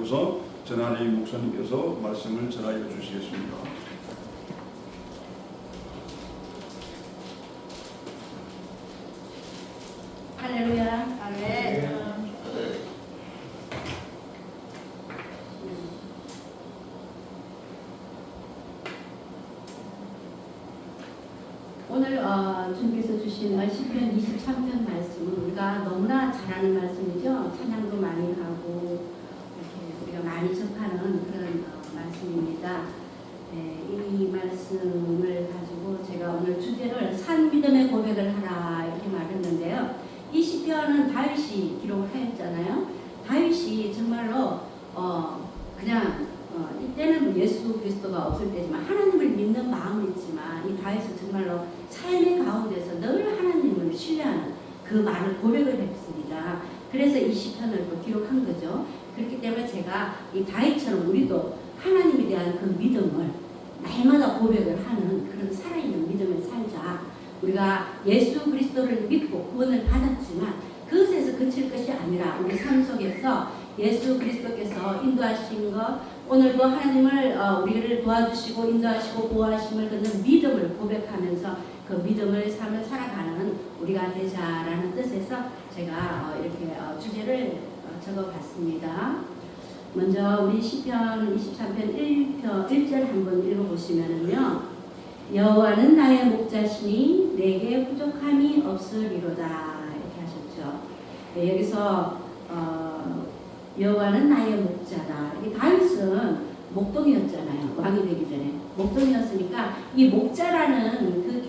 오셔서 전하리 목사님께서 말씀을 전하여 주시겠습니다. 할렐루야. 아멘. 오늘 주님께서 주신 시편 23편 말씀은 우리가 너무나 잘 아는 말씀이죠. 찬양도 많이 하고 이렇게 우리가 많이 접하는 그런 말씀입니다. 네, 이 말씀을 가지고 제가 오늘 주제를 산 믿음의 고백을 하라 이렇게 말했는데요. 이 시편은 다윗이 기록을 하였잖아요. 다윗이 정말로 그냥 이때는 예수 그리스도가 없을 때지만 하나님을 믿는 마음은 있지만 이 다윗은 정말로 삶의 가운데서 늘 하나님을 신뢰하는 그 말을 고백을 했습니다. 그래서 이 시편을 또 기록한 거죠. 그렇기 때문에 제가 이 다윗처럼 우리도 하나님에 대한 그 믿음을 날마다 고백을 하는 그런 살아있는 믿음을 살자. 우리가 예수 그리스도를 믿고 구원을 받았지만 그것에서 그칠 것이 아니라 우리 삶 속에서 예수 그리스도께서 인도하신 것, 오늘도 하나님을 우리를 도와주시고 인도하시고 보호하심을 걷는 믿음을 고백하면서 그 믿음을 삶을 살아가는 우리가 되자라는 뜻에서 제가 이렇게 주제를 적어봤습니다. 먼저 우리 시편 23편 1절 한번 읽어보시면은요. 여호와는 나의 목자시니 내게 부족함이 없으리로다 이렇게 하셨죠. 네, 여기서 여호와는 나의 목자다. 이 다윗은 목동이었잖아요. 왕이 되기 전에 목동이었으니까 이 목자라는 그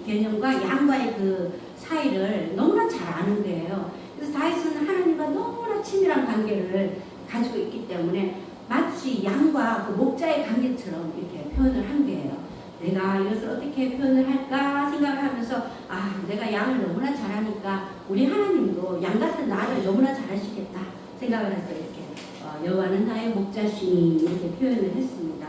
개념과 양과의 그 사이를 너무나 잘 아는 거예요. 그래서 다윗은 하나님과 너무나 친밀한 관계를 가지고 있기 때문에 마치 양과 그 목자의 관계처럼 이렇게 표현을 한 거예요. 내가 이것을 어떻게 표현을 할까 생각을 하면서 내가 양을 너무나 잘하니까 우리 하나님도 양 같은 나를 너무나 잘하시겠다 생각을 해서 이렇게 여호와는 나의 목자시니 이렇게 표현을 했습니다.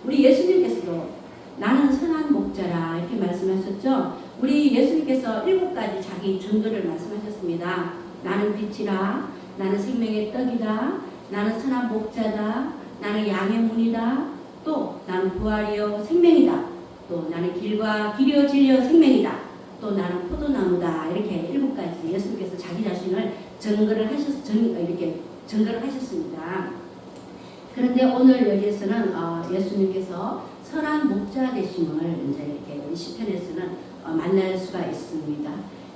우리 예수님께서도 나는 선한 목자라 이렇게 말씀하셨죠. 우리 예수님께서 7가지 자기 증거를 말씀하셨습니다. 나는 빛이라, 나는 생명의 떡이다, 나는 선한 목자다, 나는 양의 문이다, 또 나는 부활이요 생명이다, 또 나는 길이요 진리요 생명이다, 또 나는 포도나무다. 이렇게 7가지 예수님께서 자기 자신을 이렇게 증거를 하셨습니다. 그런데 오늘 여기에서는 예수님께서 선한 목자 되심을 이제 이렇게 시편에서는 만날 수가 있습니다.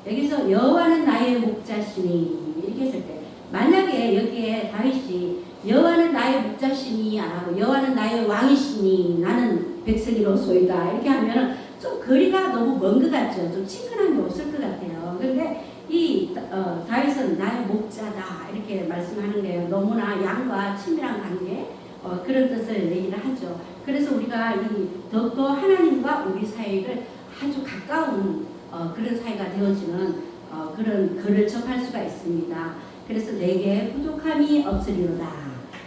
여기서 여호와는 나의 목자시니 이렇게 했을 때 만약에 여기에 다윗이 여호와는 나의 목자시니 안 하고 여호와는 나의 왕이시니 나는 백성이로소이다 이렇게 하면 좀 거리가 너무 먼 것 같죠. 좀 친근함이 없을 것 같아요. 그런데 이 다윗은 나의 목자다 이렇게 말씀하는 거예요. 너무나 양과 친밀한 관계 그런 뜻을 얘기를 하죠. 그래서 우리가 더욱더 하나님과 우리 사이를 아주 가까운 그런 사이가 되어지는 그런 글을 접할 수가 있습니다. 그래서 내게 부족함이 없으리로다.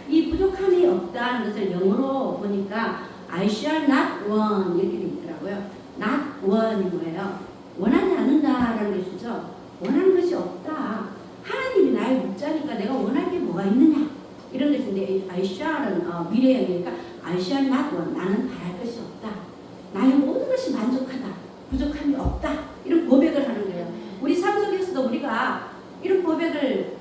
이 부족함이 없다는 것을 영어로 보니까 I shall not want 이렇게 되어 있더라고요. not want이 뭐예요? 원하지 않는다라는 것이죠. 원하는 것이 없다. 하나님이 나의 목자니까 내가 원할 게 뭐가 있느냐 이런 것인데 I shall은 미래형이니까 I shall not want 나는 바랄 것이 없다. 나의 모든 것이 만족하다. 부족함이 없다. 이런 고백을 하는 거예요. 우리 삶 속에서도 우리가 이런 고백을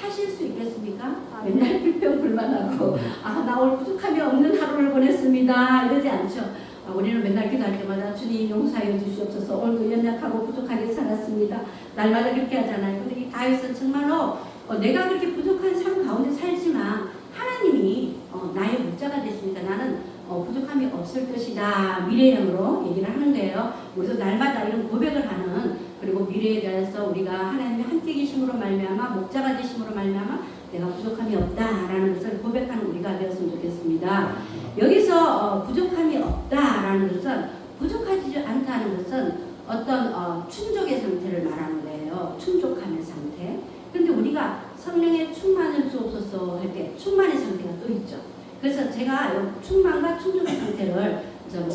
하실 수 있겠습니까? 맨날 불평불만하고 나 오늘 부족함이 없는 하루를 보냈습니다 이러지 않죠. 우리는 맨날 기도할 때마다 주님 용서하여 주시옵소서 오늘도 연약하고 부족하게 살았습니다. 날마다 그렇게 하잖아요. 근데 이 다윗은 정말로 내가 그렇게 부족한 삶 가운데 살지만 하나님이 나의 목자가 되시니까 나는 부족함이 없을 것이다. 미래형으로 얘기를 하는 거예요. 우리도 날마다 이런 고백을 하는 그리고 미래에 대해서 우리가 하나님의 함께 계심으로 말미암아 목자가 되심으로 말미암아 내가 부족함이 없다라는 것을 고백하는 우리가 되었으면 좋겠습니다. 여기서 부족함이 없다라는 것은 부족하지 않다는 것은 어떤 충족의 상태를 말하는 거예요. 충족함의 상태. 그런데 우리가 성령의 충만을 주옵소서 할 때 충만의 상태가 또 있죠. 그래서 제가 충만과 충족의 상태를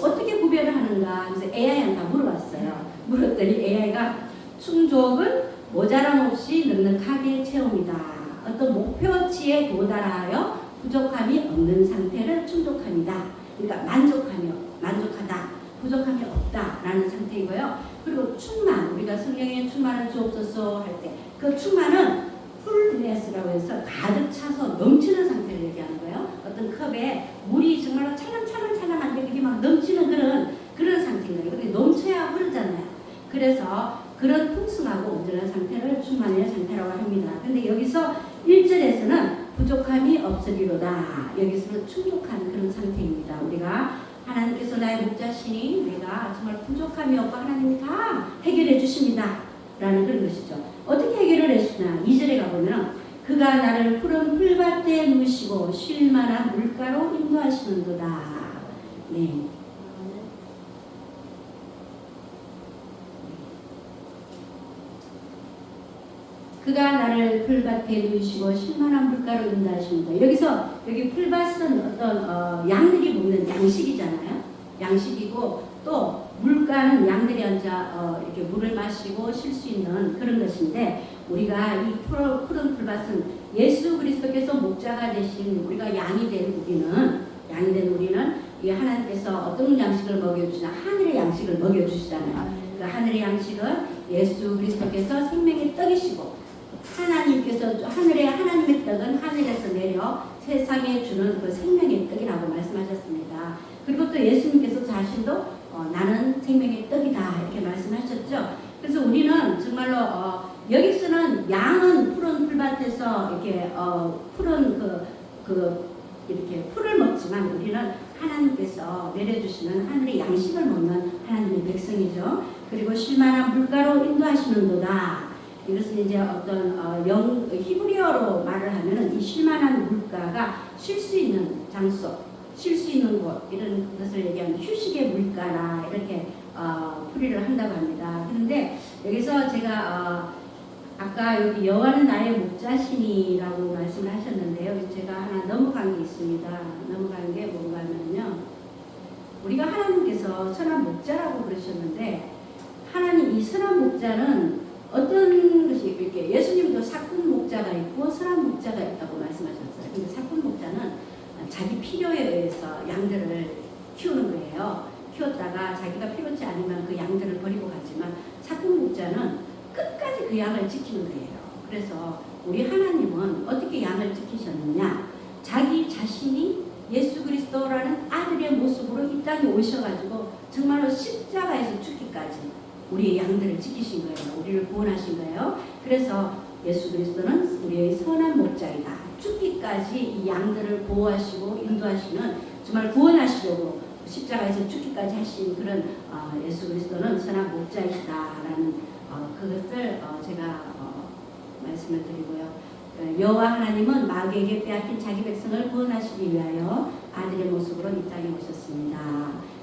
어떻게 구별을 하는가 그래서 AI한테 물어봤어요. 물었더니 AI가 충족은 모자람 없이 넉넉하게 채웁니다. 어떤 목표치에 도달하여 부족함이 없는 상태를 충족함이다. 그러니까 만족하다. 부족함이 없다라는 상태이고요. 그리고 충만, 우리가 성령의 충만을 주옵소서 할 때 그 충만은 풀네스라고 해서 가득 차서 넘치는 상태를 얘기하는 거예요. 어떤 컵에 물이 정말로 찰랑찰랑찰랑한데 그게 막 넘치는 그런 상태인 거예요. 근데 넘쳐야 흐르잖아요. 그래서 그런 풍성하고 온전한 상태를 충만의 상태라고 합니다. 근데 여기서 1절에서는 부족함이 없으리로다. 여기서는 충족한 그런 상태입니다. 우리가 하나님께서 나의 목자시니 내가 정말 부족함이 없고 하나님이 다 해결해 주십니다. 라는 그런 것이죠. 어떻게 해결을 해주시나? 2절에 가보면 그가 나를 푸른 풀밭에 누시고 쉴 만한 물가로 인도하시는도다. 네. 그가 나를 풀밭에 누이시고 쉴만한 물가로 인도하시는다. 여기 풀밭은 어떤 양들이 먹는 양식이잖아요. 양식이고 또 물가는 양들이 앉아 이렇게 물을 마시고 쉴 수 있는 그런 것인데 우리가 이 푸른 풀밭은 예수 그리스도께서 목자가 되신 우리가 양이 된 우리는 이 하나님께서 어떤 양식을 먹여주시나 하늘의 양식을 먹여주시잖아요. 그 하늘의 양식은 예수 그리스도께서 생명의 떡이시고 하나님께서 하나님의 떡은 하늘에서 내려 세상에 주는 그 생명의 떡이라고 말씀하셨습니다. 그리고 또 예수님께서 자신도 나는 생명의 떡이다 이렇게 말씀하셨죠. 그래서 우리는 정말로 여기서는 양은 푸른 풀밭에서 이렇게 푸른 이렇게 풀을 먹지만 우리는 하나님께서 내려주시는 하늘의 양식을 먹는 하나님의 백성이죠. 그리고 쉴만한 물가로 인도하시는도다. 이것은 이제 어떤 히브리어로 말을 하면은 이 쉴만한 물가가 쉴 수 있는 장소, 쉴 수 있는 곳 이런 것을 얘기하는 휴식의 물가라 이렇게 풀이를 한다고 합니다. 그런데 여기서 제가 아까 여기 여호와는 나의 목자시니라고 말씀을 하셨는데요. 제가 하나 넘어간 게 있습니다. 넘어간 게 뭔가 하면요. 우리가 하나님께서 선한 목자라고 그러셨는데 하나님 이 선한 목자는 어떤 것이 이렇게 예수님도 사꾼 목자가 있고 선한 목자가 있다고 말씀하셨어요. 근데 사꾼 목자는 자기 필요에 의해서 양들을 키우는 거예요. 키웠다가 자기가 필요치 않으면 그 양들을 버리고 가지만 사꾼 목자는 끝까지 그 양을 지키는 거예요. 그래서 우리 하나님은 어떻게 양을 지키셨느냐? 자기 자신이 예수 그리스도라는 아들의 모습으로 이 땅에 오셔가지고 정말로 십자가에서 죽기까지 우리의 양들을 지키신 거예요. 우리를 구원하신 거예요. 그래서 예수 그리스도는 우리의 선한 목자이다. 죽기까지 이 양들을 보호하시고 인도하시는 정말 구원하시려고 십자가에서 죽기까지 하신 그런 예수 그리스도는 선한 목자이시다라는 그것을 제가 말씀을 드리고요. 여호와 하나님은 마귀에게 빼앗긴 자기 백성을 구원하시기 위하여 아들의 모습으로 이 땅에 오셨습니다.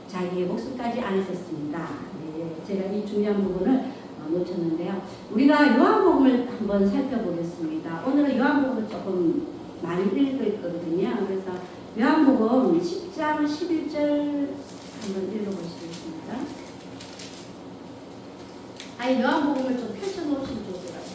자기의 목숨까지 안 하셨습니다. 네, 제가 이 중요한 부분을 놓쳤는데요. 우리가 요한복음을 한번 살펴보겠습니다. 오늘은 요한복음을 조금 많이 읽을 거거든요. 그래서 요한복음 10장 11절 한번 읽어보시겠습니다. 아니 요한복음을 좀 펼쳐놓으시면 좋을 것 같아요.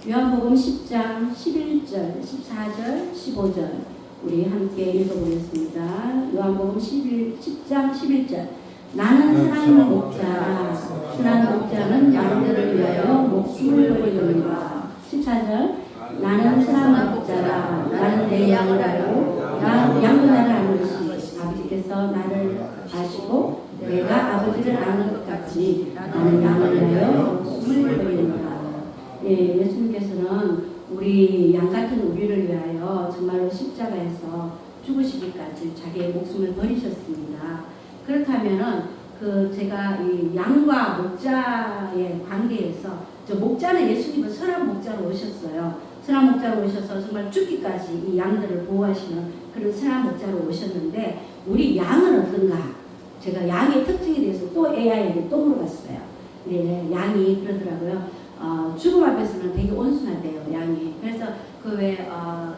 요한복음 10장 11절, 14절, 15절 우리 함께 읽어보겠습니다. 요한복음 10장 11절 나는 선한 목자라 선한 목자는 양들을 위하여 목숨을 버리느니라. 14절 나는 선한 목자라 나는 내 양을 알고 양도 나를 아는 것이 아버지께서 나를 아시고 내가 아버지를 아는 것 같이 나는 양을 위하여 목숨을 버리느니라. 예, 예수님께서는 우리 양 같은 우리를 위하여 정말로 십자가에서 죽으시기까지 자기의 목숨을 버리셨습니다. 그렇다면은 제가 이 양과 목자의 관계에서 저 목자는 예수님은 선한 목자로 오셨어요. 선한 목자로 오셔서 정말 죽기까지 이 양들을 보호하시는 그런 선한 목자로 오셨는데 우리 양은 어떤가? 제가 양의 특징에 대해서 또 AI에게 또 물어봤어요. 네, 양이 그러더라고요. 죽음 앞에서는 되게 온순하대요, 양이. 그래서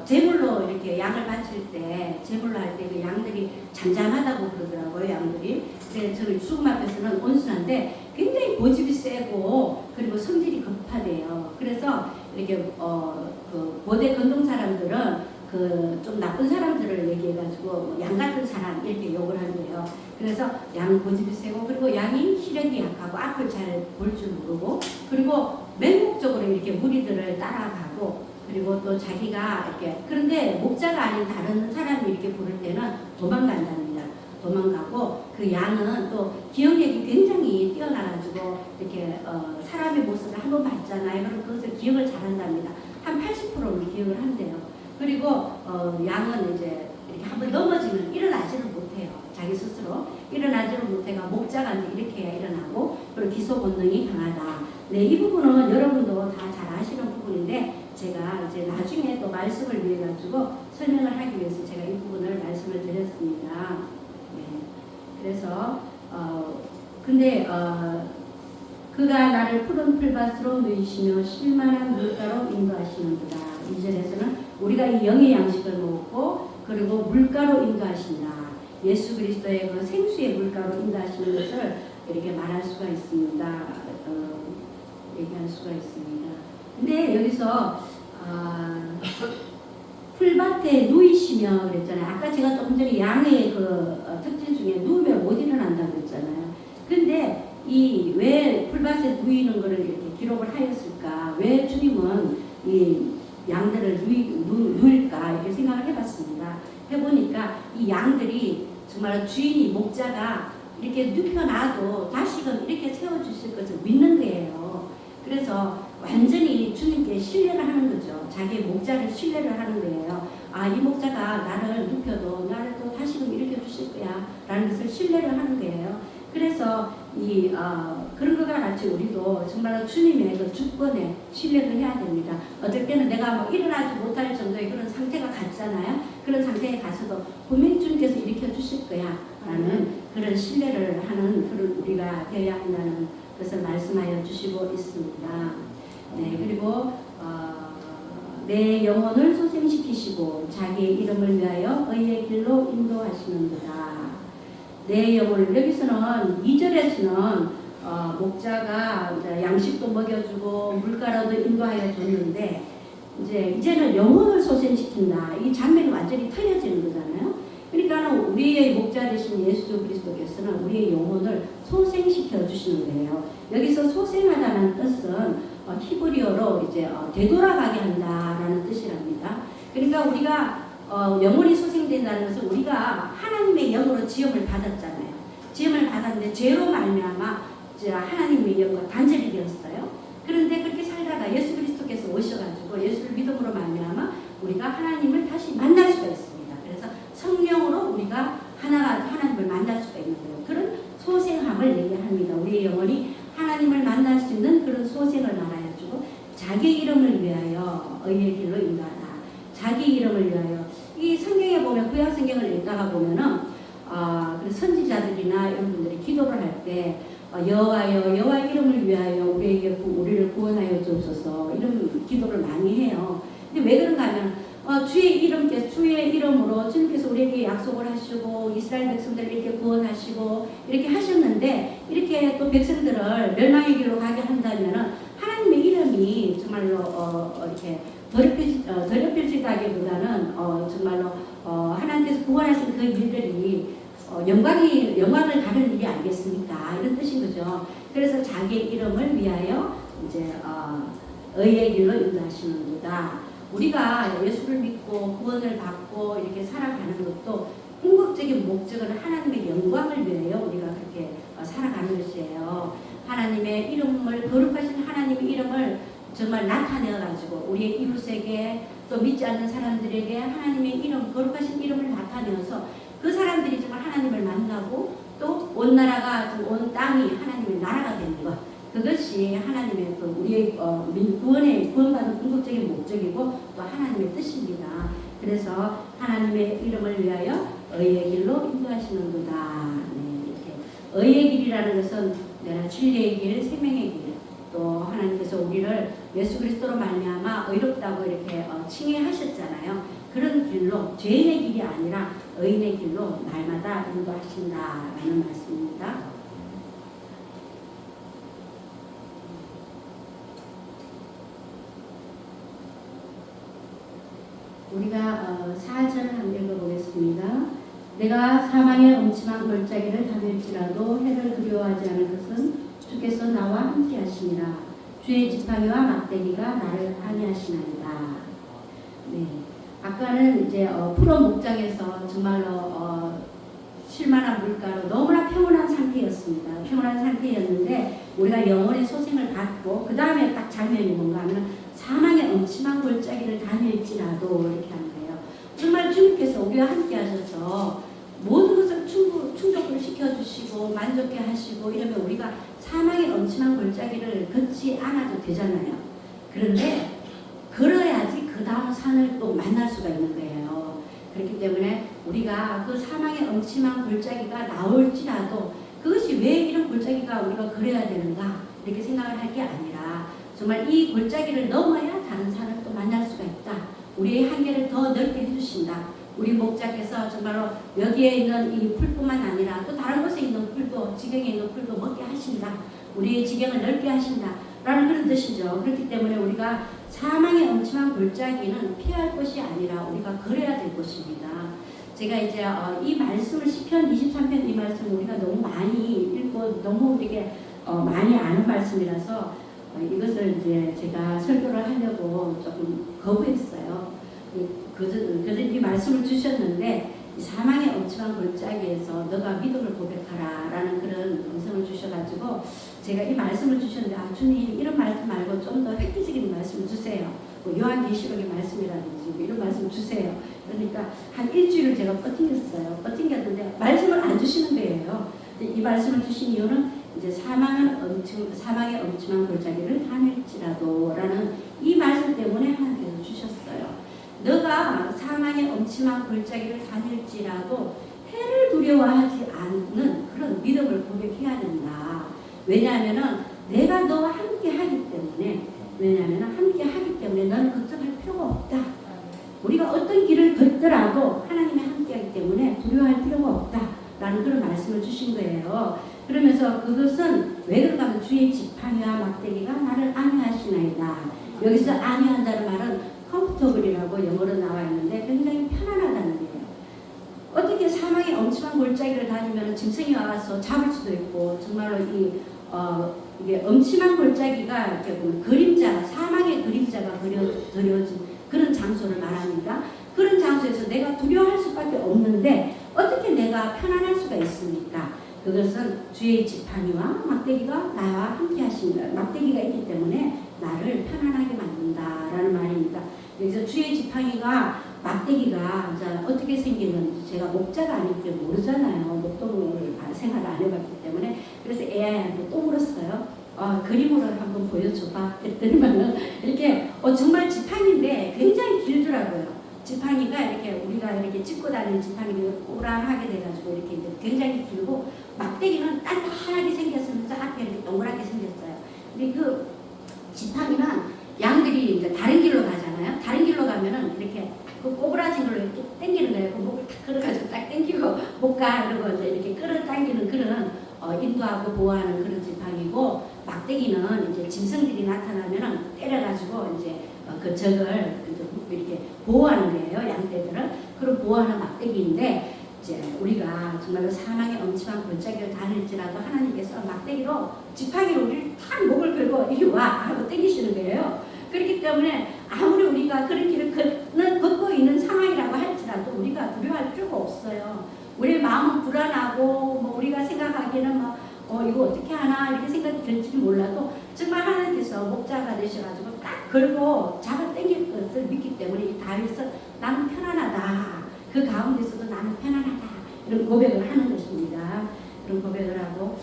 제물로 이렇게 양을 바칠 때, 제물로 할 때 그 양들이 잠잠하다고 그러더라고요, 양들이. 그래서 저는 죽음 앞에서는 온순한데, 굉장히 고집이 세고 그리고 성질이 급하대요. 그래서 이렇게 그 고대 건동 사람들은 그 좀 나쁜 사람들을 얘기해가지고 양 같은 사람 이렇게 욕을 한대요. 그래서 양 고집이 세고 그리고 양이 시력이 약하고 앞을 잘 볼 줄 모르고 그리고 맹목적으로 이렇게 무리들을 따라가고 그리고 또 자기가 이렇게 그런데 목자가 아닌 다른 사람이 이렇게 부를 때는 도망간답니다. 도망가고 그 양은 또 기억력이 굉장히 뛰어나가지고 이렇게 사람의 모습을 한번 봤잖아요. 그럼 그것을 기억을 잘한답니다. 한 80%는 기억을 한대요. 그리고 양은 이제 이렇게 한번 넘어지면 일어나지를 못해요. 자기 스스로 일어나지를 못해가 목자가 이제 이렇게 해야 일어나고 그리고 기소 본능이 강하다. 네, 이 부분은 여러분도 다 잘 아시는 부분인데 제가 이제 나중에 또 말씀을 위해 가지고 설명을 하기 위해서 제가 이 부분을 말씀을 드렸습니다. 네, 그래서 근데 그가 나를 푸른 풀밭으로 누이시며 실만한 물가로 인도하시는도다. 2절에서는 우리가 이 영의 양식을 먹고 그리고 물가로 인도하신다. 예수 그리스도의 그 생수의 물가로 인도하시는 것을 이렇게 말할 수가 있습니다. 얘기할 수가 있습니다. 근데 여기서 풀밭에 누이시며 그랬잖아요. 아까 제가 조금 전에 양의 그 특징 중에 누우면 못 일어난다고 그랬잖아요. 근데 이 왜 풀밭에 누이는 것을 이렇게 기록을 하였을까? 왜 주님은 이 양들을 누일까? 이렇게 생각을 해봤습니다. 해보니까 이 양들이 정말 주인이 목자가 이렇게 눕혀놔도 다시금 이렇게 세워주실 것을 믿는 거예요. 그래서 완전히 주님께 신뢰를 하는 거죠. 자기의 목자를 신뢰를 하는 거예요. 아, 이 목자가 나를 눕혀도 나를 또 다시금 일으켜 주실 거야 라는 것을 신뢰를 하는 거예요. 그래서 그런 것과 같이 우리도 정말로 주님의 그 주권에 신뢰를 해야 됩니다. 어떨 때는 내가 뭐 일어나지 못할 정도의 그런 상태가 같잖아요. 그런 상태에 가서도 분명히 주님께서 일으켜 주실 거야 라는 그런 신뢰를 하는 그런 우리가 되어야 한다는 것을 말씀하여 주시고 있습니다. 네, 그리고 내 영혼을 소생시키시고 자기의 이름을 위하여 의의 길로 인도하시는도다. 내 영혼을 여기서는 2절에서는 목자가 양식도 먹여주고 물가로도 인도하여 줬는데 이제는 영혼을 소생시킨다. 이 장면이 완전히 틀려지는 거잖아요. 그러니까 우리의 목자 되신 예수 그리스도께서는 우리의 영혼을 소생시켜 주시는 거예요. 여기서 소생하다는 뜻은 히브리어로 이제 되돌아가게 한다라는 뜻이랍니다. 그러니까 우리가 영혼이 소생된다는 것은 우리가 하나님의 영으로 지음을 받았잖아요. 지음을 받았는데 죄로 말미암아 하나님의 영과 단절이 되었어요. 그런데 그렇게 살다가 예수 그리스도께서 오셔가지고 예수를 믿음으로 말미암아 우리가 하나님을 다시 만날 수가 있습니다. 그래서 성령으로 우리가 하나님을 만날 수가 있는 거예요. 그런 소생함을 얘기합니다. 우리의 영혼이 하나님을 만날 수 있는 그런 소생을 말하여주고 자기 이름을 위하여 의의 길로 인도하다. 자기 이름을 위하여 이 성경에 보면 구약 성경을 읽다가 보면은 선지자들이나 이런 분들이 기도를 할 때 여호와여 여호와 이름을 위하여 우리를 구원하여 주옵소서 이런 기도를 많이 해요. 근데 왜 그런가 하면 주의 이름으로 주님께서 우리에게 약속을 하시고 이스라엘 백성들을 이렇게 구원하시고 이렇게 하셨는데 이렇게 또 백성들을 멸망의 길로 가게 한다면은 하나님의 이름이 정말로 이렇게 더럽혀지다기보다는 정말로 하나님께서 구원하신 그 일들이 영광을 가는 일이 아니겠습니까? 이런 뜻인 거죠. 그래서 자기의 이름을 위하여 이제 의의 길로 인도하시는도다. 우리가 예수를 믿고 구원을 받고 이렇게 살아가는 것도 궁극적인 목적은 하나님의 영광을 위하여 우리가 그렇게 살아가는 것이에요. 하나님의 이름을 거룩하신 하나님의 이름을 정말 나타내어가지고 우리의 이웃에게 또 믿지 않는 사람들에게 하나님의 이름, 거룩하신 이름을 나타내어서 그 사람들이 정말 하나님을 만나고 또 온 나라가 온 땅이 하나님의 나라가 되는 것. 그것이 하나님의 우리의 구원받은 궁극적인 목적이고 또 하나님의 뜻입니다. 그래서 하나님의 이름을 위하여 의의 길로 인도하시는도다. 네, 이렇게 의의 길이라는 것은 내가 진리의 길, 생명의 길. 또 하나님께서 우리를 예수 그리스도로 말미암아 의롭다고 이렇게 칭해하셨잖아요. 그런 길로 죄인의 길이 아니라 의인의 길로 날마다 인도하신다라는 말씀입니다. 우리가 4절을 한번 읽어보겠습니다. 내가 사망의 엄침한 골짜기를 다닐지라도 해를 두려워하지 않을 것은 주께서 나와 함께 하시니라. 주의 지팡이와 막대기가 나를 안위하시나이다. 네. 아까는 이제 푸른 목장에서 정말로 쉴만한 물가로 너무나 평온한 상태였습니다. 평온한 상태였는데 우리가 영원의 소생을 받고 그 다음에 딱 장면이 뭔가 하면 사망의 엄침한 골짜기를 다닐지라도 이렇게 하는 거예요. 정말 주님께서 우리와 함께 하셔서 모든 것을 충족을 시켜주시고 만족해 하시고 이러면 우리가 사망의 엄침한 골짜기를 걷지 않아도 되잖아요. 그런데 걸어야지 그 다음 산을 또 만날 수가 있는 거예요. 그렇기 때문에 우리가 그 사망의 엄침한 골짜기가 나올지라도 그것이 왜 이런 골짜기가 우리가 걸어야 되는가 이렇게 생각을 할 게 아니라 정말 이 골짜기를 넘어야 다른 산을 또 만날 수가 있다. 우리의 한계를 더 넓게 해주신다. 우리 목자께서 정말로 여기에 있는 이 풀뿐만 아니라 또 다른 곳에 있는 풀도 지경에 있는 풀도 먹게 하신다. 우리의 지경을 넓게 하신다. 라는 그런 뜻이죠. 그렇기 때문에 우리가 사망의 엄침한 골짜기는 피할 것이 아니라 우리가 걸어야 될 것입니다. 제가 이제 이 말씀을 시편 23편 이 말씀을 우리가 너무 많이 읽고 너무 이렇게 많이 아는 말씀이라서 이것을 이제 제가 설교를 하려고 조금 거부했어요. 그저 이 말씀을 주셨는데 사망의 엄침한 골짜기에서 너가 믿음을 고백하라 라는 그런 음성을 주셔가지고 제가 이 말씀을 주셨는데 주님 이런 말씀 말고 좀 더 획기적인 말씀을 주세요. 뭐 요한계시록의 말씀이라든지 뭐 이런 말씀 주세요. 그러니까 한 일주일을 제가 버팅겼어요. 버팅겼는데 말씀을 안 주시는 거예요. 이 말씀을 주신 이유는 이제 사망의 엄침한 골짜기를 다닐지라도 라는 이 말씀 때문에 하나님께서 주셨어요. 너가 사망의 엄침한 골짜기를 다닐지라도 해를 두려워하지 않는 그런 믿음을 고백해야 된다. 왜냐하면 내가 너와 함께 하기 때문에 너는 걱정할 필요가 없다. 우리가 어떤 길을 걷더라도 하나님이 함께 하기 때문에 두려워할 필요가 없다. 라는 그런 말씀을 주신 거예요. 그러면서 그것은 왜 그런가 하면 주의 지팡이와 막대기가 나를 안위하시나이다. 여기서 안위한다는 말은 comfortable이라고 영어로 나와 있는데 굉장히 편안하다는 거예요. 어떻게 사망의 엄침한 골짜기를 다니면 짐승이 와서 잡을 수도 있고 정말로 이게 엄침한 골짜기가 이렇게 보면 그림자, 사망의 그림자가 그려진 그런 장소를 말합니다. 그런 장소에서 내가 두려워할 수밖에 없는데 어떻게 내가 편안할 수가 있습니까? 그것은 주의 지팡이와 막대기가 나와 함께 하신다. 막대기가 있기 때문에 나를 편안하게 만든다라는 말입니다. 그래서 주의 지팡이가 막대기가 어떻게 생기는지 제가 목자가 아니기 때문에 모르잖아요. 목동을 생활을 안 해봤기 때문에 그래서 AI한테 또 물었어요. 그림으로 한번 보여줘봐. 했더니만은 이렇게 정말 지팡이인데 굉장히 길더라고요. 지팡이가 이렇게 우리가 이렇게 짚고 다니는 지팡이가 꼬랑하게 돼가지고 이렇게 이제 굉장히 길고 막대기는 단단하게 생겼으면서 앞에 이렇게 동그랗게 생겼어요. 근데 그 지팡이는 양들이 이제 다른 길로 가잖아요. 다른 길로 가면은 이렇게 그 꼬부라진 걸로 이렇게 당기는 거예요. 그 목을 딱 걸어가지고 딱 당기고 못 가 이러고 이제 이렇게 끌어당기는 그런 인도하고 보호하는 그런 지팡이고 막대기는 이제 짐승들이 나타나면은 때려가지고 이제 그 적을 이렇게 보호하는 거예요. 양떼들을. 그런 보호하는 막대기인데 이제 우리가 정말로 사망의 엄침한 골짜기를 다닐지라도 하나님께서 막대기로 지팡이로 우리를 탁 목을 걸고 이리 와 하고 당기시는 거예요. 그렇기 때문에 아무리 우리가 그런 길을 걷고 있는 상황이라고 할지라도 우리가 두려워할 필요가 없어요. 우리의 마음은 불안하고 뭐 우리가 생각하기에는 이거 어떻게 하나 이렇게 생각이 들지 몰라도 정말 하나님께서 목자가 되셔가지고 딱 걸고 잡아 당길 것을 믿기 때문에 이 다윗은 나는 편안하다. 그 가운데서도 나는 편안하다. 이런 고백을 하는 것입니다. 그런 고백을 하고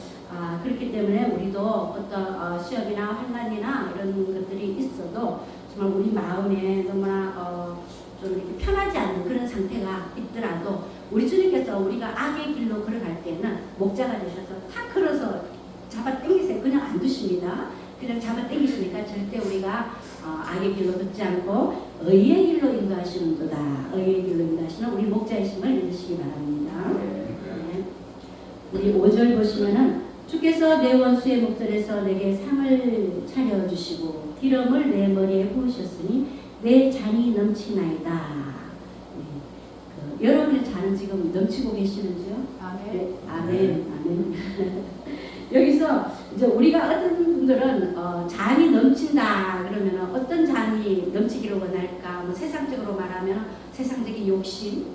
그렇기 때문에 우리도 어떤 시험이나 환난이나 이런 것들이 있어도 정말 우리 마음에 너무나 좀 이렇게 편하지 않는 그런 상태가 있더라도 우리 주님께서 우리가 악의 길로 걸어갈 때는 목자가 되셔서 탁 걸어서 잡아 당기세요. 그냥 안 두십니다. 그냥 잡아 당기시니까 절대 우리가 악의 길로 걷지 않고 의의 길로 인도하시는도다. 의의 길로 인도하시는 우리 목자이심을 믿으시기 바랍니다. 네. 우리 5절 보시면은 주께서 내 원수의 목전에서 내게 상을 차려주시고 기름을 내 머리에 부으셨으니 내 잔이 넘치나이다. 여러분의 잔은 지금 넘치고 계시는지요? 아멘. 네, 아멘, 아멘. 여기서 이제 우리가 어떤 분들은 잔이 넘친다 그러면 어떤 잔이 넘치기를 원할까? 뭐 세상적으로 말하면 세상적인 욕심,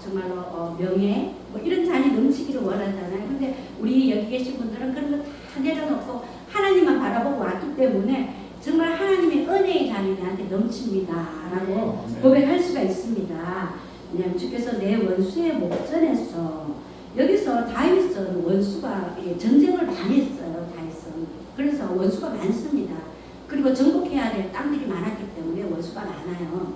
정말로 명예, 뭐 이런 잔이 넘치기를 원하잖아요. 근데 우리 여기 계신 분들은 그런 거 다 내려놓고 하나님만 바라보고 왔기 때문에 정말 하나님의 은혜의 잔이 나한테 넘칩니다라고 고백할 수가 있습니다. 왜냐하면 주께서 내 원수의 목전에서 여기서 다윗은 원수가 전쟁을 많이 했어요. 다윗은. 그래서 원수가 많습니다. 그리고 정복해야 될 땅들이 많았기 때문에 원수가 많아요.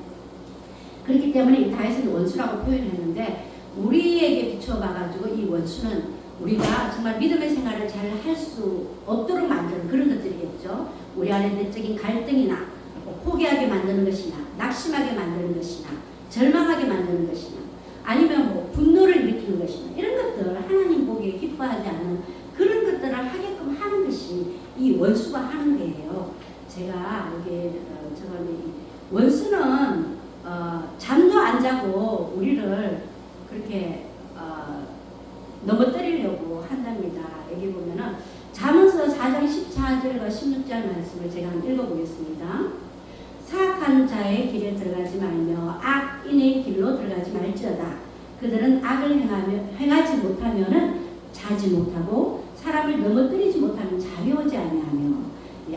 그렇기 때문에 이 다윗은 원수라고 표현했는데 우리에게 비추어 봐가지고 이 원수는 우리가 정말 믿음의 생활을 잘 할 수 없도록 만드는 그런 것들이겠죠. 우리 안에 내적인 갈등이나 포기하게 만드는 것이나 낙심하게 만드는 것이나 절망하게 만드는 것이나 아니면 뭐 분노를 일으키는 것이나 이런 것들 하나님 보기에 기뻐하지 않는 그런 것들을 하게끔 하는 것이 이 원수가 하는 거예요. 제가 여기 저는 원수는 잠도 안 자고 우리를 그렇게 넘어뜨리려고 한답니다. 여기 보면은 잠언서 4장 14절과 16절 말씀을 제가 한번 읽어보겠습니다. 사악한 자의 길에 들어가지 말며 악인의 길로 들어가지 말지어다. 그들은 악을 행하지 못하면은 자지 못하고 사람을 넘어뜨리지 못하면 잠이 오지 아니하며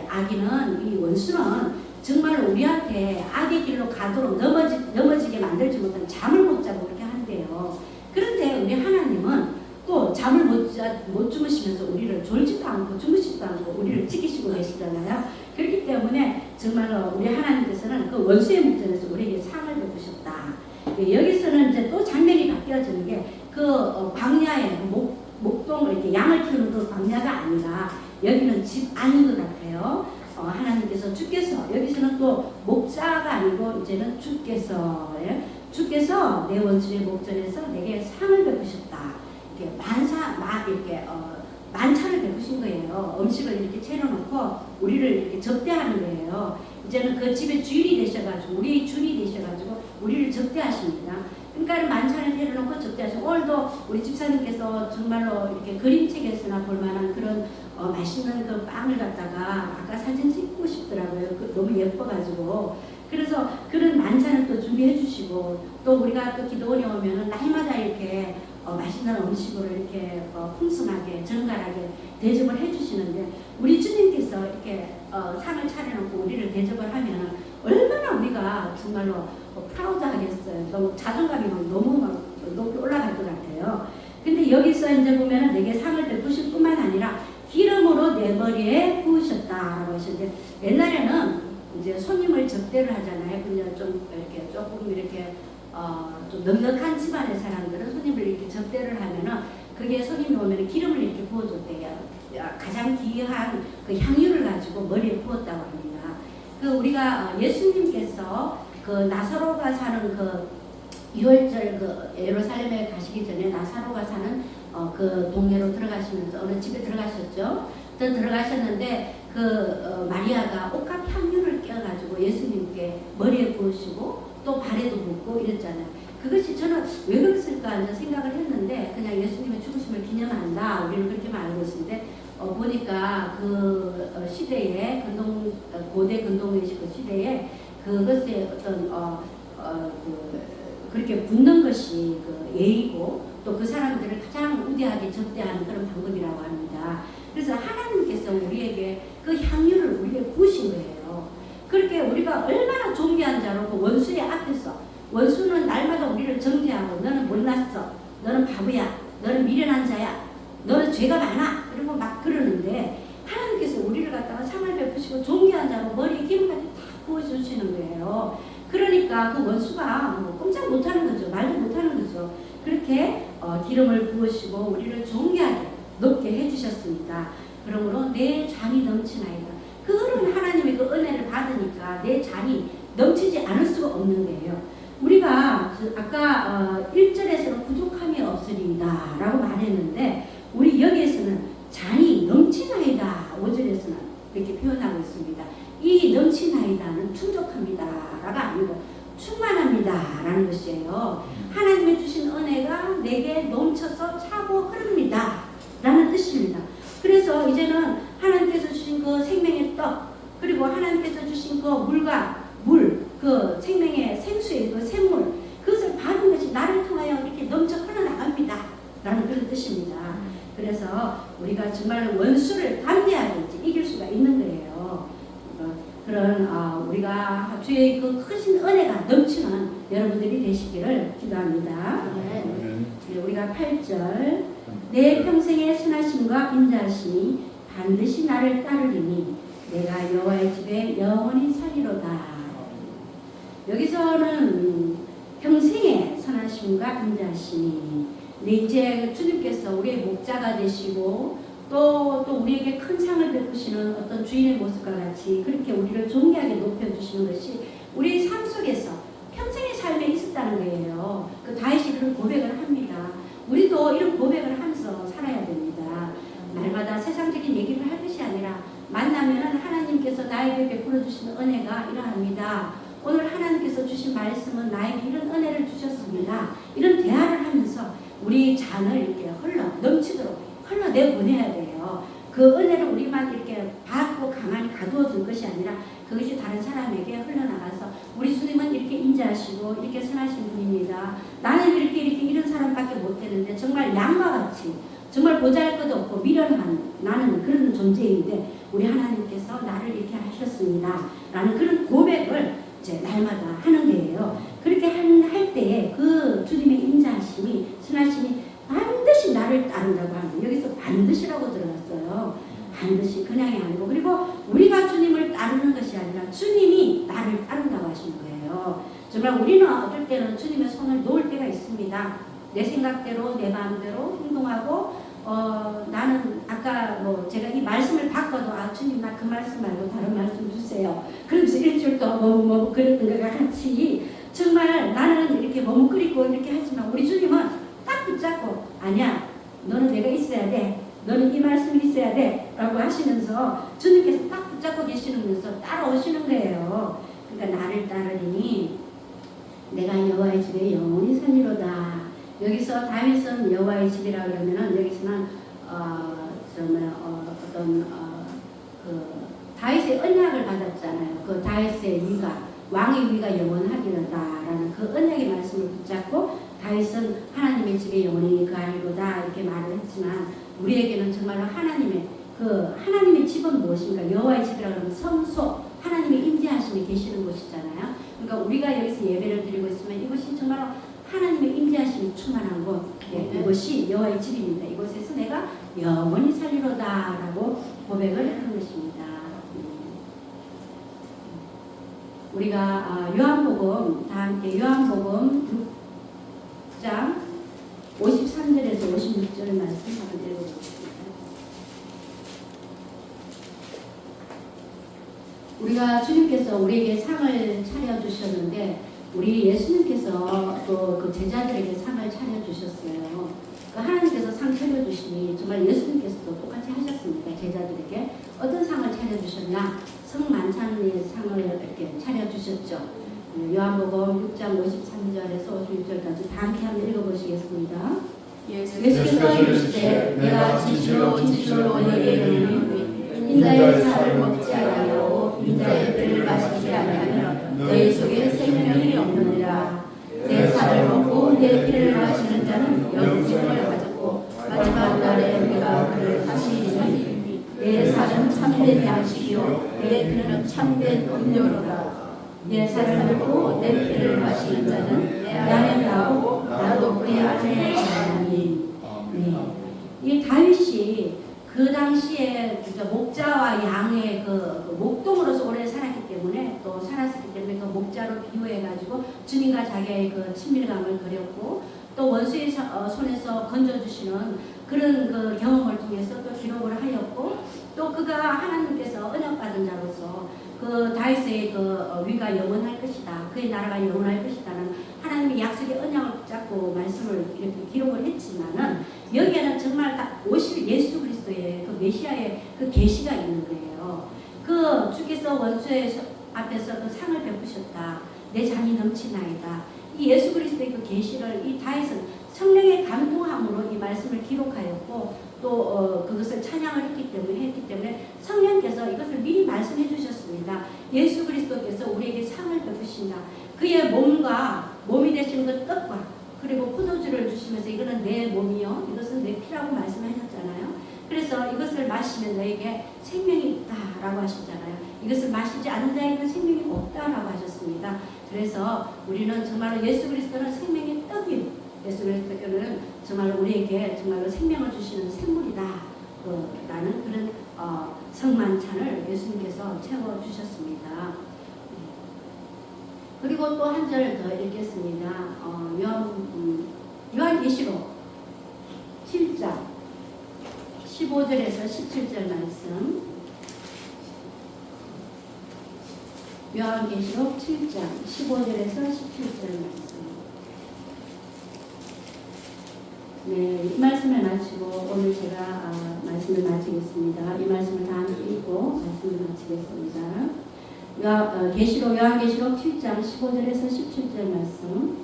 악인은 이 원수는 정말 우리한테 악의 길로 가도록 넘어지게 만들지 못하면 잠을 못 자고 그렇게 한대요. 그런데 우리 하나님은 또 잠을 못 주무시면서 우리를 졸지도 않고 주무시지도 않고 우리를 지키시고 계시잖아요. 그렇기 때문에 정말로 우리 하나님께서는 그 원수의 목전에서 우리에게 상을 베푸셨다. 여기서는 이제 또 장면이 바뀌어지는 게 그 광야에 목동 이렇게 양을 키우는 그 광야가 아니라 여기는 집 안인 것 같아요. 하나님께서 주께서 여기서는 또 목자가 아니고 이제는 주께서 내 원수의 목전에서 내게 상을 베푸셨다. 이렇게 만찬을 베푸신 거예요. 음식을 이렇게 차려놓고 우리를 이렇게 접대하는 거예요. 이제는 그 집의 주인이 되셔가지고 우리의 주인이 되셔가지고 우리를 접대하십니다. 그러니까 만찬을 차려놓고 접대하시고 오늘도 우리 집사님께서 정말로 이렇게 그림책에서나 볼만한 그런 맛있는 그 빵을 갖다가 아까 사진 찍고 싶더라고요. 너무 예뻐가지고. 그래서 그런 만찬을 또 준비해 주시고 또 우리가 또 기도원에 오면은 날마다 이렇게 맛있는 음식으로 이렇게 풍성하게 정갈하게 대접을 해주시는데 우리 주님께서 이렇게 상을 차려놓고 우리를 대접을 하면 얼마나 우리가 정말로 프라우드하겠어요. 너무 자존감이 너무 높이 올라갈 것 같아요. 근데 여기서 이제 보면은 내게 상을 베푸실 뿐만 아니라 기름으로 내 머리에 부으셨다라고 하시는데 옛날에는 이제 손님을 접대를 하잖아요. 그냥 좀 이렇게 조금 이렇게 좀 넉넉한 집안의 사람들은 손님을 이렇게 접대를 하면은 그게 손님이 오면 기름을 이렇게 부어줬대요. 가장 귀한 그 향유를 가지고 머리에 부었다고 합니다. 그 우리가 예수님께서 그 나사로가 사는 그 6월절 그 예루살렘에 가시기 전에 나사로가 사는 그 동네로 들어가시면서 어느 집에 들어가셨죠. 또 들어가셨는데 그 마리아가 옷값 향유를 껴가지고 예수님께 머리에 부으시고 또 발에도 붓고 이랬잖아요. 그것이 저는 왜 그랬을까 생각을 했는데 그냥 예수님의 죽으심을 기념한다 우리는 그렇게 알고 있는데 보니까 그 시대에 고대 근동의식 그 시대에 그것에 어떤 그렇게 붓는 것이 그 예의고 또 그 사람들을 가장 우대하게 접대하는 그런 방법이라고 합니다. 그래서 하나님께서 우리에게 그 향유를 우리에게 부으신 거예요. 그렇게 우리가 얼마나 존귀한 자로 그 원수의 앞에서 원수는 날마다 우리를 정죄하고 너는 못났어, 너는 바보야, 너는 미련한 자야, 너는 죄가 많아 그리고 막 그러는데 하나님께서 우리를 갖다가 상을 베푸시고 존귀한 자로 머리에 기름까지 다 부어주시는 거예요. 그러니까 그 원수가 뭐 꼼짝 못하는 거죠. 말도 못하는 거죠. 그렇게 기름을 부으시고 우리를 존귀하게 높게 해주셨습니다. 그러므로 내 잔이 넘치나이다. 그런 하나님의 그 은혜를 받으니까 내 잔이 넘치지 않을 수가 없는 거예요. 우리가 아까 1절에서는 부족함이 없으리이다 라고 말했는데 우리 여기에서는 잔이 넘치나이다 5절에서는 이렇게 표현하고 있습니다. 이 넘치나이다는 충족합니다 라가 아니고 충만합니다라는 것이에요. 하나님의 주신 은혜가 내게 넘쳐서 차고 흐릅니다 라는 뜻입니다. 그래서 이제는 하나님께서 주신 그 생명의 떡, 그리고 하나님께서 주신 그 물과 물, 그 생명의 생수의 그 샘물, 그것을 받은 것이 나를 통하여 이렇게 넘쳐 흘러나갑니다 라는 그런 뜻입니다. 그래서 우리가 정말 원수를 담대하게 이길 수가 있는 거예요. 그런 우리가 주의 그 크신 은혜가 넘치는 여러분들이 되시기를 기도합니다. 우리가 8절, 내 평생의 선하심과 인자하심이 반드시 나를 따르리니 내가 여호와의 집에 영원히 살리로다. 여기서는 평생의 선하심과 인자하심이, 근데 이제 주님께서 우리의 목자가 되시고 또 우리에게 큰 상을 베푸시는 어떤 주인의 모습과 같이 그렇게 우리를 존귀하게 높여주시는 것이 우리의 삶 속에서 평생의 삶에 있었다는 거예요. 그 다윗이 그런 고백을 합니다. 우리도 이런 고백을 하면서 살아야 됩니다. 날마다 세상적인 얘기를 할 것이 아니라 만나면 하나님께서 나에게 베풀어 주시는 은혜가 이러합니다. 오늘 하나님께서 주신 말씀은 나에게 이런 은혜를 주셨습니다. 이런 대화를 하면서 우리 잔을 이렇게 넘치도록 흘러내보내야 돼요. 그 은혜를 우리만 이렇게 받고 가만히 가두어 둘 것이 아니라 그것이 다른 사람에게 흘러나가서 우리 주님은 이렇게 인자하시고 이렇게 선하신 분입니다. 나는 이렇게 이런 사람밖에 못 되는데 정말 양과 같이 정말 보잘것도 없고 미련한 나는 그런 존재인데 우리 하나님께서 나를 이렇게 하셨습니다 라는 그런 고백을 이제 날마다 하는 거예요. 그렇게 할 때에 그 주님의 인자하심이 선하심이 반드시 나를 따른다고 하는, 여기서 반드시라고 들어갔어요. 반드시 그냥이 아니고, 그리고 우리가 주님을 따르는 것이 아니라 주님이 나를 따른다고 하시는 거예요. 정말 우리는 어떨 때는 주님의 손을 놓을 때가 있습니다. 내 생각대로 내 마음대로 행동하고 나는 아까 제가 이 말씀을 바꿔도 주님 나 그 말씀 말고 다른 말씀 주세요. 그러면서 일주일도 뭐 그랬던 것과 같이 정말 나는 이렇게 머뭇거리고 이렇게 하지만 우리 주님은 딱 붙잡고 아니야 너는 내가 있어야 돼, 너는 이 말씀이 있어야 돼 라고 하시면서 주님께서 딱 붙잡고 계시면서 따라오시는 거예요. 그러니까 나를 따르리니 내가 여호와의 집에 영원히 살리로다. 여기서 다윗은 여호와의 집이라 그러면은 여기서는 다윗의 언약을 받았잖아요. 그 다윗의 위가 왕의 위가 영원하리로다라는 그 언약의 말씀을 붙잡고 다윗은 하나님의 집에 영원히 거하리로다 이렇게 말을 했지만 우리에게는 정말로 하나님의 집은 무엇인가? 여호와의 집이라 그러면 성소, 하나님의 임재하심이 계시는 곳이잖아요. 그러니까 우리가 여기서 예배를 드리고 있으면 이것이 정말로 하나님의 임재하심이 충만한 곳, 이것이 여호와의 집입니다. 이곳에서 내가 영원히 살리로다라고 고백을 하는 것입니다. 우리가 요한복음 다 함께 요한복음 6장 53절에서 56절 말씀 한번 읽어보겠습니다. 우리가 주님께서 우리에게 상을 차려주셨는데 우리 예수님께서 또 그 제자들에게 상을 차려주셨어요. 그 하나님께서 상 차려주시니 정말 예수님께서도 똑같이 하셨습니다. 제자들에게 어떤 상을 차려주셨나? 성만찬의 상을 이렇게 차려주셨죠. 요한복음 6장 53절에서 56절까지 다 함께 한번 읽어보시겠습니다. 예수께서 이르시되 내가 진실로 너희에게 이르노니 인자의 살을 먹지 아니하고 인자의 피를 마시지 아니하면 너희 속에 생명이 없느니라. 내 살을 먹고 내 피를 마시는 자는 영생을 가졌고 마지막 날에 내가 그를 다시 살리리니 내 살은 참된 양식이요 내 피는 참된 음료로다. 내 살을 먹고 내 피를 마시는 자는 내 안에 나오고 나도 그의 안에 거하나니. 이 다윗이 그 당시에 목자와 양의 그 목동으로서 오래 살았기 때문에 또 살았기 때문에 그 목자로 비유해가지고 주님과 자기의 그 친밀감을 그렸고 또 원수의 손에서 건져주시는 그런 그 경험을 통해서 또 기록을 하였고 또 그가 하나님께서 언약받은 자로서 그 다윗의 그 위가 영원할 것이다. 그의 나라가 영원할 것이다는 하나님의 약속의 언약을 붙잡고 말씀을 이렇게 기록을 했지만은 여기에는 정말 딱 오실 예수 그리스도의 그 메시아의 그 계시가 있는 거예요. 그 주께서 원수의 앞에서 그 상을 베푸셨다. 내 잠이 넘치나이다. 이 예수 그리스도의 그 계시를 이 다윗은 성령의 감동함으로 이 말씀을 기록하였고 또 그것을 찬양을 했기 때문에 성령께서 이것을 미리 말씀해 주셨습니다. 예수 그리스도께서 우리에게 상을 베푸신다. 그의 몸이 되신 그 떡과 그리고 포도주를 주시면서 이거는 내 몸이요 이것은 내 피라고 말씀하셨잖아요. 그래서 이것을 마시면 너에게 생명이 있다라고 하셨잖아요. 이것을 마시지 않는 자에게는 생명이 없다라고 하셨습니다. 그래서 우리는 정말로 예수 그리스도는 생명의 떡인 예수 그리스도는 정말 우리에게 정말로 생명을 주시는 생물이다 라는 그런 성만찬을 예수님께서 채워주셨습니다. 그리고 또 한 절 더 읽겠습니다. 요한계시록 7장 15절에서 17절 말씀. 요한계시록 7장 15절에서 17절 말씀. 네, 이 말씀을 마치고 오늘 제가 말씀을 마치겠습니다. 이 말씀을 다 함께 읽고 말씀을 마치겠습니다. 요한계시록 7장 15절에서 17절 말씀.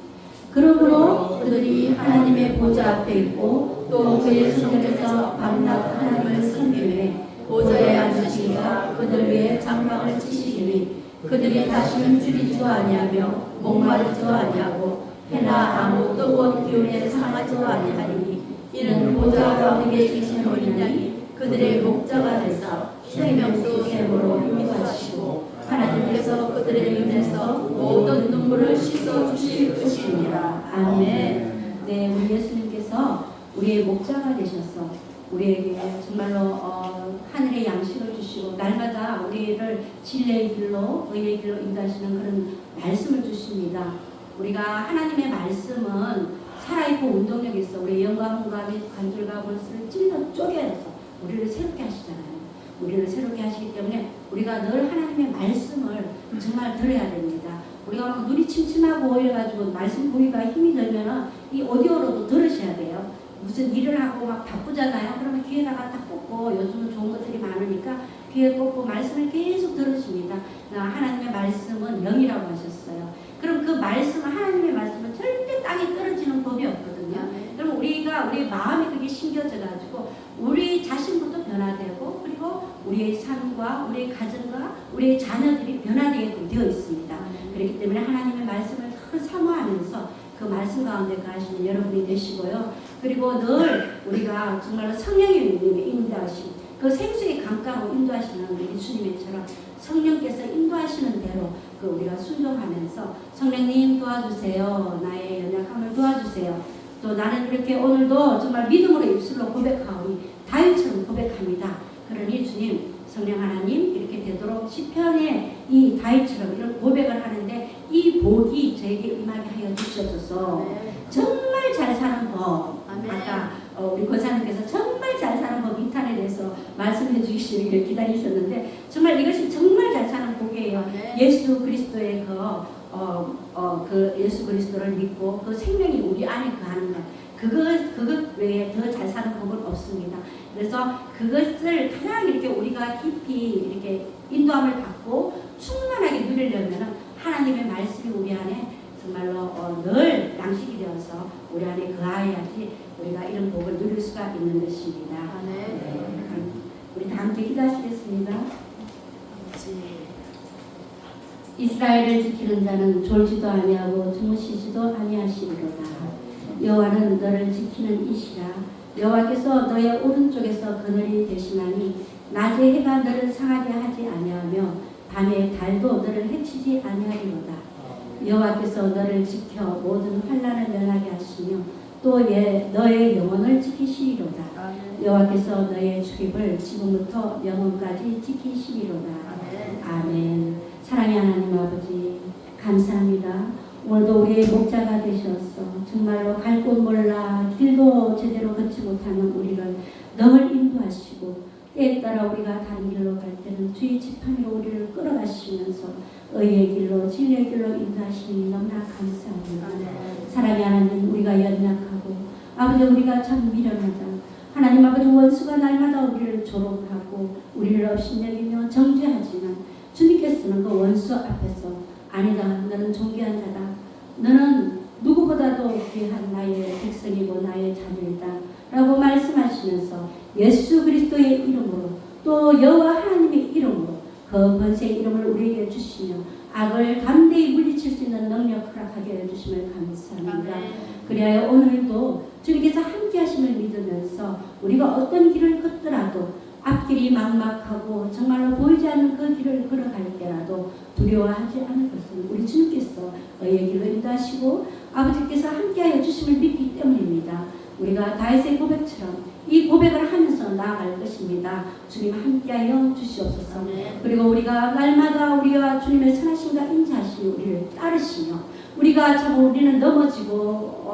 그러므로 그들이 하나님의 보좌 앞에 있고 또 그의 성전에서 밤낮 하나님을 섬기매 보좌에 앉으신 이가 그들 위에 장막을 치시리니 그들이 다시는 줄이지도 아니하며 목마르지도 아니하고 해나 아무 뜨거운 기운에 상하지도 아니하리니 이는 보좌 가운데 계신 어린 양이 그들의 목자가 되사 생명수 샘으로 인도하시고 하나님께서 그들의 눈에서 모든 눈물을 씻어 주실 것입니다. 아멘. 네, 우리 예수님께서 우리의 목자가 되셔서 우리에게 정말로 하늘의 양식을 주시고 날마다 우리를 진리의 길로 의의 길로 인도하시는 그런 말씀을 주십니다. 우리가 하나님의 말씀은 살아있고 운동력이 있어 우리의 영과 혼과 및 관절과 골수를 찔러 쪼개서 우리를 새롭게 하시잖아요. 우리를 새롭게 하시기 때문에 우리가 늘 하나님의 말씀을 정말 들어야 됩니다. 우리가 막 눈이 침침하고 이래가지고 말씀 보기가 힘이 들면은 이 오디오로도 들으셔야 돼요. 무슨 일을 하고 막 바쁘잖아요. 그러면 귀에다가 딱 꽂고 요즘은 좋은 것들이 많으니까 귀에 꽂고 말씀을 계속 들으십니다. 하나님의 말씀은 영이라고 하셨어요. 그럼 그 말씀은 하나님의 말씀은 절대 땅에 떨어지는 법이 없거든요. 그럼 우리 마음이 그게 심겨져가지고 우리 자신부터 변화되고 그리고 우리의 삶과 우리의 가정과 우리의 자녀들이 변화되게 되어 있습니다. 그렇기 때문에 하나님의 말씀을 늘 사모하면서 그 말씀 가운데 가시는 여러분이 되시고요. 그리고 늘 우리가 정말로 성령님의 인도하심, 그 생수의 강가로 인도하시는 우리 주님처럼 성령께서 인도하시는 대로 그 우리가 순종하면서 성령님 도와주세요. 나의 연약함을 도와주세요. 또 나는 이렇게 오늘도 정말 믿음으로 입술로 고백하오니 다윗처럼 고백합니다. 그러니 주님, 성령 하나님 이렇게 되도록 시편에 이 다윗처럼 이런 고백을 하는데 이 복이 저에게 임하게 하여 주시옵소서. 정말 잘 사는 법. 아까 우리 권사님께서 정말 잘 사는 법 인터넷에서 말씀해 주시기를 기다리셨는데 정말 이것이 정말 잘 사는 복이에요. 예수 그리스도의 그 예수 그리스도를 믿고 그 생명이 우리 안에 거하는 것. 그것 외에 더 잘 사는 법은 없습니다. 그래서 그것을 가장 이렇게 우리가 깊이 이렇게 인도함을 받고 충만하게 누리려면 하나님의 말씀이 우리 안에 정말로 늘 양식이 되어서 우리 안에 거하여야지 우리가 이런 복을 누릴 수가 있는 것입니다. 네. 우리 다 함께 기도하시겠습니다. 이스라엘을 지키는 자는 졸지도 아니하고 주무시지도 아니하시리로다. 여호와는 너를 지키는 이시라. 여호와께서 너의 오른쪽에서 그늘이 되시나니 낮에 해가 너를 상하게 하지 아니하며 밤에 달도 너를 해치지 아니하리로다. 여호와께서 너를 지켜 모든 환난을 면하게 하시며 또 너의 영혼을 지키시리로다. 여호와께서 너의 출입을 지금부터 영혼까지 지키시리로다. 아멘. 사랑의 하나님 아버지 감사합니다. 오늘도 우리의 목자가 되셔서 정말로 갈 곳 몰라 길도 제대로 걷지 못하는 우리를 늘 인도하시고 때에 따라 우리가 다른 길로 갈 때는 주의 지팡이로 우리를 끌어가시면서 의의 길로 진리의 길로 인도하시니 너무나 감사합니다. 사랑의 하나님 우리가 연약하고 아버지 우리가 참 미련하다. 하나님 아버지 원수가 날마다 우리를 조롱하고 우리를 업신여기며 정죄하지만 주님께서는 그 원수 앞에서 아니다. 너는 존귀한 자다. 너는 누구보다도 귀한 나의 백성이고 나의 자녀이다. 라고 말씀하시면서 예수 그리스도의 이름으로 또 여호와 하나님의 이름으로 그 번세의 이름을 우리에게 주시며 악을 담대히 물리칠 수 있는 능력 허락하게 해주심을 감사합니다. 그리하여 오늘도 주님께서 함께 하심을 믿으면서 우리가 어떤 길을 걷더라도 앞길이 막막하고 정말로 보이지 않는 그 길을 걸어갈 때라도 두려워하지 않을 것은 우리 주님께서 의의 길로 인도하시고 아버지께서 함께하여 주심을 믿기 때문입니다. 우리가 다윗의 고백처럼 이 고백을 하면서 나아갈 것입니다. 주님 함께하여 주시옵소서. 그리고 우리가 날마다 우리와 주님의 선하심과 인자하심이 우리를 따르시며 우리가 자꾸 우리는 넘어지고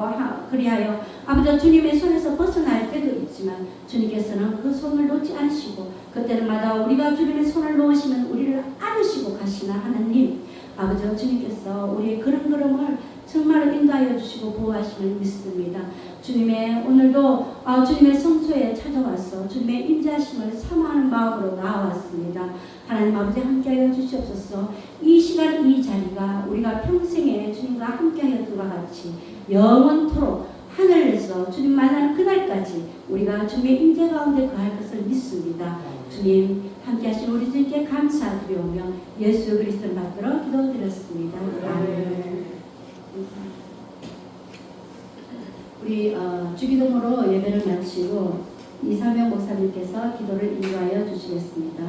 그리하여 아버지 주님의 손에서 벗어날 때도 있지만 주님께서는 그 손을 놓지 않으시고 그때마다 우리가 주님의 손을 놓으시면 우리를 안으시고 가시나 하나님 아버지 주님께서 우리의 걸음걸음을 정말 인도하여 주시고 보호하심을 믿습니다. 주님의 오늘도 주님의 성소에 찾아와서 주님의 인자하심을 사모하는 마음으로 나아왔습니다. 하나님 아버지 함께하여 주시옵소서. 이 시간 이 자리가 우리가 평생에 주님과 함께하였던과 같이 영원토록 하늘에서 주님 만나는 그날까지 우리가 주님의 인재 가운데 거할 것을 믿습니다. 주님 함께하신 우리 주님께 감사드리오며 예수 그리스도를 받들어 기도드렸습니다. 아멘. 우리 주기도문으로 예배를 마치고 이사명 목사님께서 기도를 인도하여 주시겠습니다.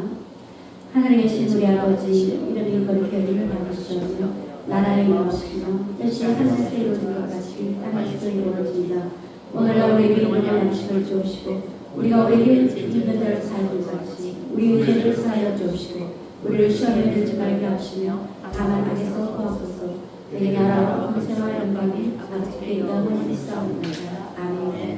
하늘에 계신 우리 아버지 이름이 거룩히 여김을 받으시오며 나라의 임하시며 뜻이 하늘에서 이루어진 것 같이 땅에서 이루어집니다. 오늘날 우리에게 일용할 양식을 주옵시고 우리가 우리에게 있는 대로 사하는 같이 우리의 죄를 사하여 주옵시고 우리를 시험에 들지 말게 하시며 다만 악에서 구하소서. 내 나라와 권세와 영광이 아버지께 영원히 있사옵나이다. 아멘.